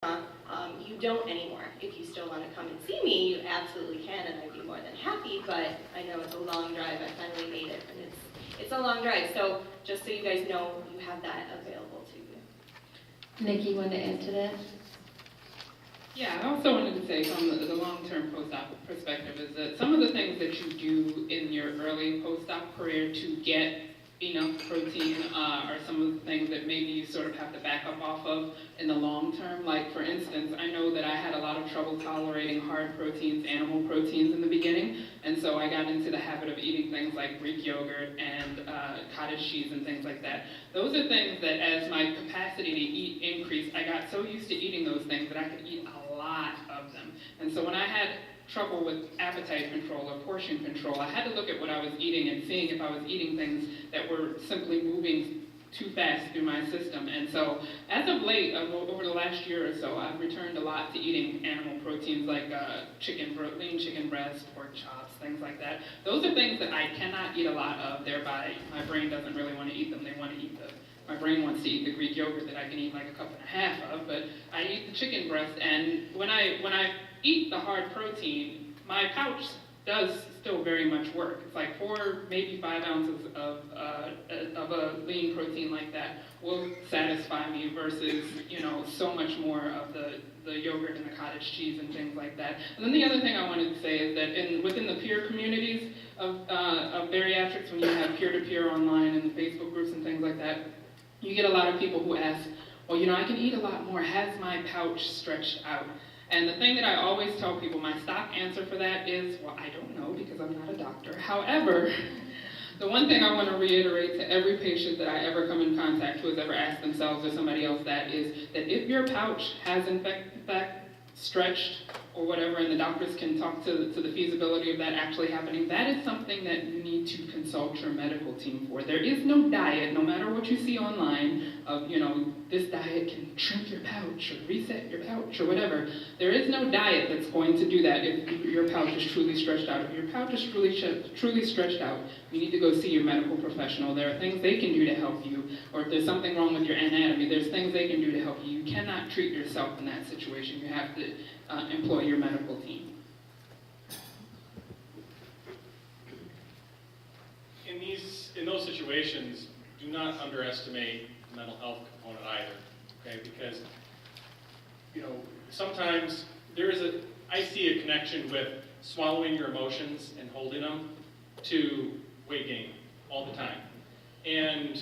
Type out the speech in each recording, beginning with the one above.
You don't anymore. If you still want to come and see me, you absolutely can, and I'd be more than happy, but I know it's a long drive. I finally made it, and it's a long drive. So just so you guys know, you have that available to you. Nikki, you want to add to that? Yeah, I also wanted to say from the long-term post-op perspective is that some of the things that you do in your early post-op career to get enough protein are some of the things that maybe you sort of have to back up off of in the long term. Like, for instance, I know that I had a lot of trouble tolerating hard proteins, animal proteins in the beginning, and so I got into the habit of eating things like Greek yogurt and cottage cheese and things like that. Those are things that as my capacity to eat increased, I got so used to eating those things that I could eat a lot of them. And so when I had trouble with appetite control or portion control, I had to look at what I was eating and seeing if I was eating things that were simply moving too fast through my system. And so as of late, over the last year or so, I've returned a lot to eating animal proteins like lean chicken breast, pork chops, things like that. Those are things that I cannot eat a lot of, thereby my brain doesn't really want to eat them. My brain wants to eat the Greek yogurt that I can eat like a cup and a half of, but I eat the chicken breast, and when I eat the hard protein, my pouch does still very much work. It's like 4, maybe 5 ounces of a lean protein like that will satisfy me versus, so much more of the yogurt and the cottage cheese and things like that. And then the other thing I wanted to say is that within the peer communities of bariatrics, when you have peer-to-peer online and Facebook groups and things like that, you get a lot of people who ask, well, I can eat a lot more. Has my pouch stretched out? And the thing that I always tell people, my stock answer for that is, well, I don't know because I'm not a doctor. However, the one thing I want to reiterate to every patient that I ever come in contact with, ever asked themselves or somebody else that is, that if your pouch has in fact stretched or whatever, and the doctors can talk to the feasibility of that actually happening, that is something that you need to consult your medical team for. There is no diet, no matter what you see online, of, this diet can shrink your pouch or reset your pouch or whatever. There is no diet that's going to do that if your pouch is truly stretched out. If your pouch is truly stretched out, you need to go see your medical professional. There are things they can do to help you, or if there's something wrong with your anatomy, there's things they can do to help you. You cannot treat yourself in that situation. You have to employ your medical team. In those situations, do not underestimate the mental health component either, okay? Because, sometimes I see a connection with swallowing your emotions and holding them to weight gain all the time. And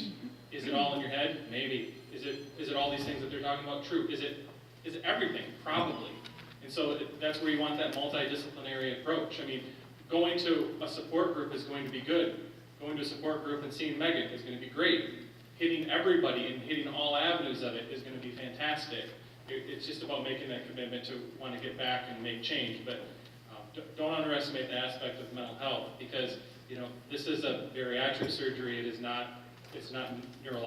is it all in your head? Maybe. Is it all these things that they're talking about? True. Is it everything? Probably. And so that's where you want that multidisciplinary approach. I mean, going to a support group is going to be good. Going to a support group and seeing Megan is going to be great. Hitting everybody and hitting all avenues of it is going to be fantastic. It's just about making that commitment to want to get back and make change. But don't underestimate the aspect of mental health, because this is a bariatric surgery. It's not neurological.